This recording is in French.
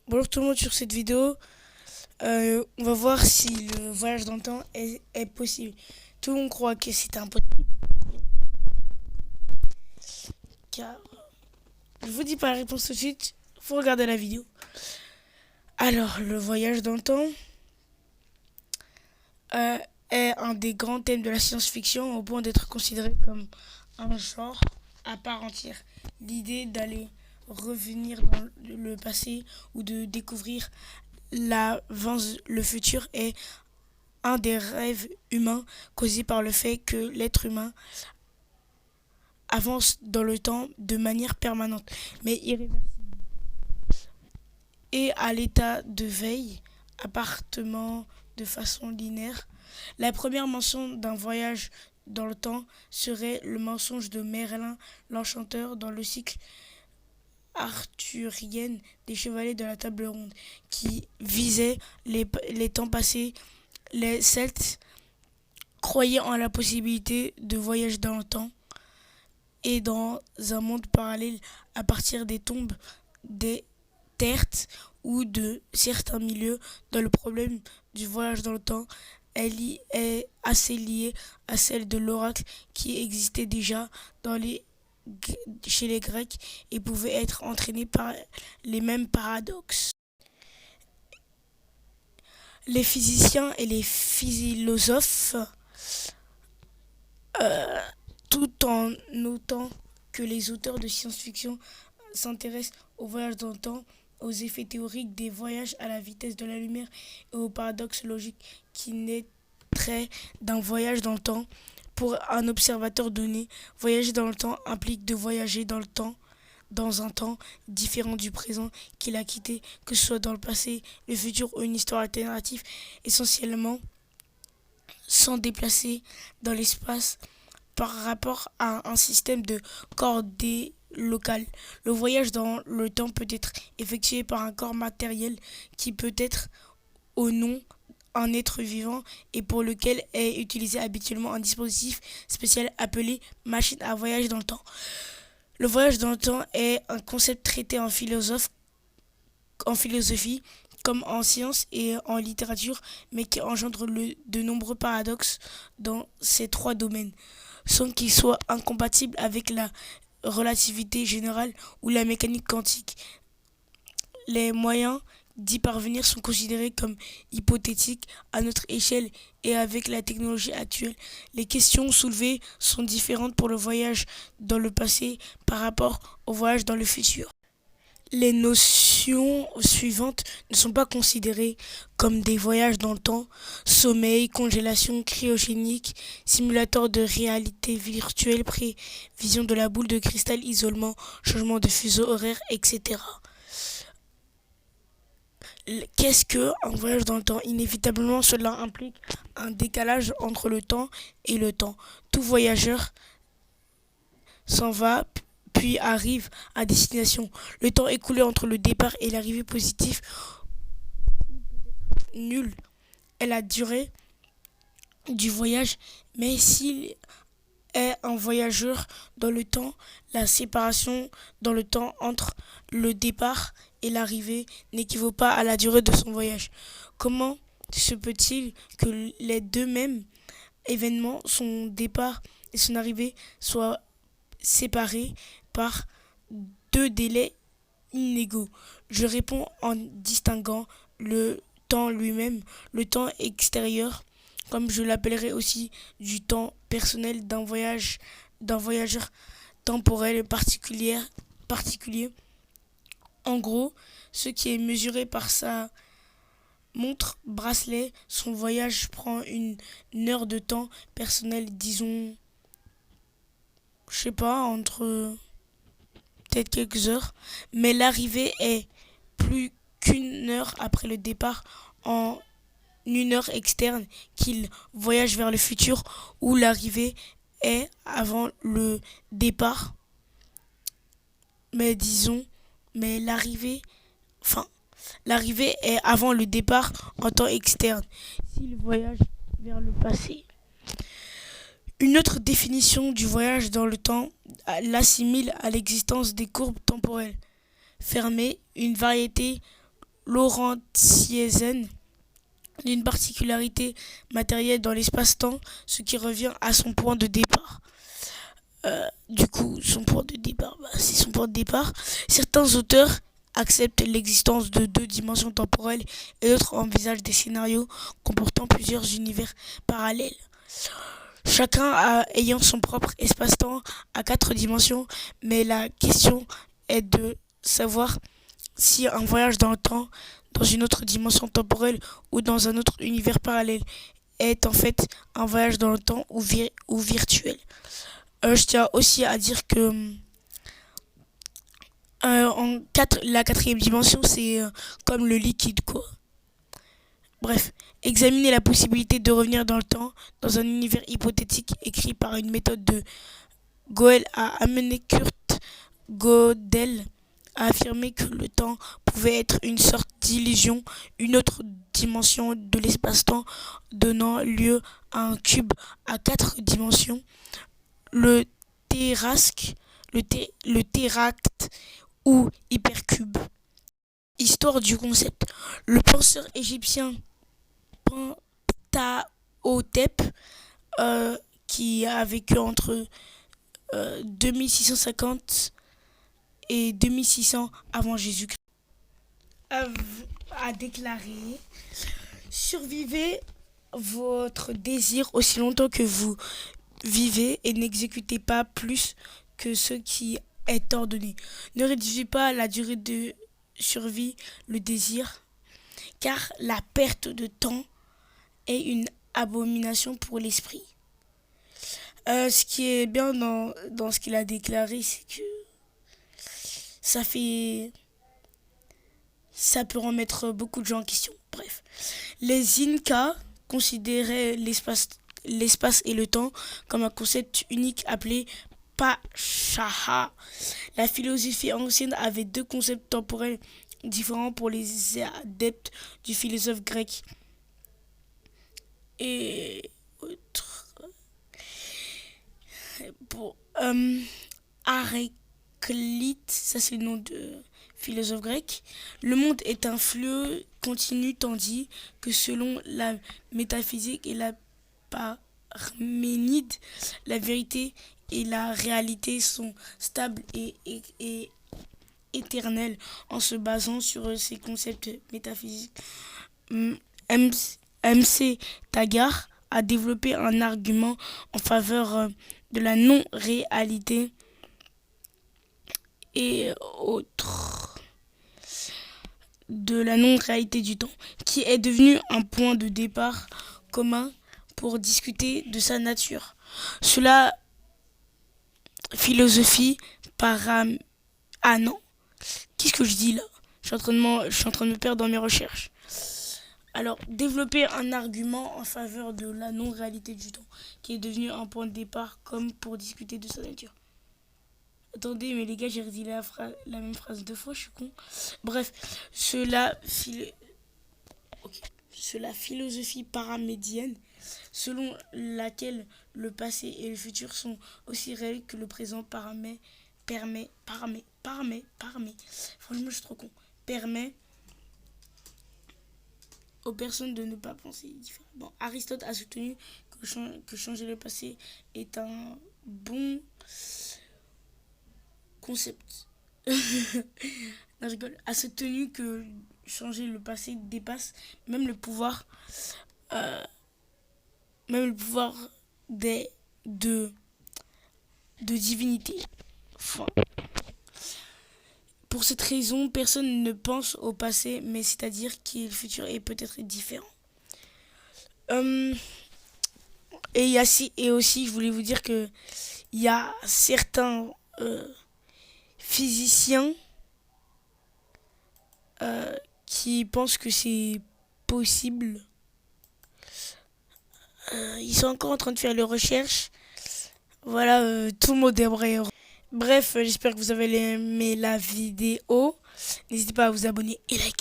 Bonjour tout le monde sur cette vidéo. On va voir si le voyage dans le temps est possible. Tout le monde croit que c'est impossible. Car je vous dis pas la réponse tout de suite. Faut regarder la vidéo. Alors, le voyage dans le temps euh, est un des grands thèmes de la science-fiction au point d'être considéré comme un genre à part entière. L'idée d'aller revenir dans le passé ou de découvrir l'avance, le futur est un des rêves humains causés par le fait que l'être humain avance dans le temps de manière permanente, mais irréversible, et à l'état de veille, appartement de façon linéaire. La première mention d'un voyage dans le temps serait le mensonge de Merlin l'Enchanteur dans le cycle arthurien des Chevaliers de la Table Ronde, qui visait les temps passés. Les Celtes croyaient en la possibilité de voyager dans le temps et dans un monde parallèle à partir des tombes des terres ou de certains milieux dans le problème du voyage dans le temps. Elle y est assez liée à celle de l'oracle qui existait déjà dans chez les Grecs et pouvait être entraînée par les mêmes paradoxes. Les physiciens et les philosophes, euh, tout en notant que les auteurs de science-fiction s'intéressent au voyage dans le temps, aux effets théoriques des voyages à la vitesse de la lumière et aux paradoxes logiques qui naîtraient d'un voyage dans le temps. Pour un observateur donné, voyager dans le temps implique de voyager dans le temps, dans un temps différent du présent qu'il a quitté, que ce soit dans le passé, le futur ou une histoire alternative, essentiellement sans déplacer dans l'espace par rapport à un système de coordonnées locales. Le voyage dans le temps peut être effectué par un corps matériel qui peut être ou non un être vivant et pour lequel est utilisé habituellement un dispositif spécial appelé machine à voyager dans le temps. Le voyage dans le temps est un concept traité en philosophie comme en sciences et en littérature, mais qui engendre de nombreux paradoxes dans ces trois domaines, sans qu'ils soient incompatibles avec la relativité générale ou la mécanique quantique. Les moyens d'y parvenir sont considérés comme hypothétiques à notre échelle et avec la technologie actuelle. Les questions soulevées sont différentes pour le voyage dans le passé par rapport au voyage dans le futur. Les notions suivantes ne sont pas considérées comme des voyages dans le temps: sommeil, congélation cryogénique, simulateur de réalité virtuelle, prévision de la boule de cristal, isolement, changement de fuseau horaire, etc. Qu'est-ce que un voyage dans le temps? Inévitablement, cela implique un décalage entre le temps et le temps. Tout voyageur s'en va puis arrive à destination. Le temps écoulé entre le départ et l'arrivée positive nulle est la durée du voyage, mais s'il est un voyageur dans le temps, la séparation dans le temps entre le départ et l'arrivée n'équivaut pas à la durée de son voyage. Comment se peut-il que les deux mêmes événements, son départ et son arrivée, soient séparés par deux délais inégaux? Je réponds en distinguant le temps lui-même, le temps extérieur, comme je l'appellerai aussi du temps personnel d'un voyageur temporel particulier. En gros, ce qui est mesuré par sa montre bracelet, son voyage prend une heure de temps personnel, disons, je sais pas, entre peut-être quelques heures, mais l'arrivée est plus qu'une heure après le départ, en une heure externe qu'il voyage vers le futur, où l'arrivée est avant le départ, mais disons, mais enfin, l'arrivée est avant le départ en temps externe, s'il voyage vers le passé. Une autre définition du voyage dans le temps l'assimile à l'existence des courbes temporelles fermées, une variété lorentzienne d'une particularité matérielle dans l'espace-temps, ce qui revient à son point de départ. Du coup, son point de départ, c'est son point de départ. Certains auteurs acceptent l'existence de deux dimensions temporelles et d'autres envisagent des scénarios comportant plusieurs univers parallèles. Chacun ayant son propre espace-temps à 4 dimensions, mais la question est de savoir si un voyage dans le temps, dans une autre dimension temporelle ou dans un autre univers parallèle est en fait un voyage dans le temps ou virtuel. Je tiens aussi à dire que la 4e dimension, c'est comme le liquide, quoi. Bref, examiner la possibilité de revenir dans le temps dans un univers hypothétique écrit par une méthode de Gödel a amené Kurt Gödel à affirmer que le temps pouvait être une sorte d'illusion, une autre dimension de l'espace-temps donnant lieu à un cube à 4 dimensions, le terrasque, le teract ou hypercube. Histoire du concept. Le penseur égyptien Ptahhotep, qui a vécu entre 2650 et 2600 avant Jésus-Christ, a déclaré: survivez votre désir aussi longtemps que vous vivez et n'exécutez pas plus que ce qui est ordonné. Ne réduisez pas la durée de survie le désir, car la perte de temps est une abomination pour l'esprit. Ce qui est bien dans ce qu'il a déclaré, c'est que ça peut remettre beaucoup de gens en question. Bref, les Incas considéraient l'espace et le temps comme un concept unique appelé Pachaha. La philosophie ancienne avait 2 concepts temporels différents pour les adeptes du philosophe grec et autres. Pour Héraclite, ça c'est le nom de philosophe grec, le monde est un flux continu, tandis que selon la métaphysique et la Parménide, la vérité et la réalité sont stables et éternelles. En se basant sur ces concepts métaphysiques, MC Taggart a développé un argument en faveur de la non-réalité et autres de la non-réalité du temps, qui est devenu un point de départ commun pour discuter de sa nature. Cela, philosophie Ah non, qu'est-ce que je dis là? Je suis en train de me perdre dans mes recherches. Alors, développer un argument en faveur de la non-réalité du temps, qui est devenu un point de départ comme pour discuter de sa nature. Attendez, mais les gars, j'ai redit la même phrase 2 fois, je suis con. Bref, cela philosophie paramédienne, selon laquelle le passé et le futur sont aussi réels que le présent franchement, je suis trop con. Permet aux personnes de ne pas penser différemment. Aristote a soutenu que changer le passé est un bon concept. Non, je rigole. A soutenu que changer le passé dépasse même le pouvoir de divinité. Enfin, pour cette raison, personne ne pense au passé, mais c'est-à-dire que le futur est peut-être différent. Et aussi, je voulais vous dire que il y a certains physiciens qui pensent que c'est possible. Ils sont encore en train de faire leurs recherches. Voilà, tout le monde est vrai. Bref, j'espère que vous avez aimé la vidéo. N'hésitez pas à vous abonner et liker.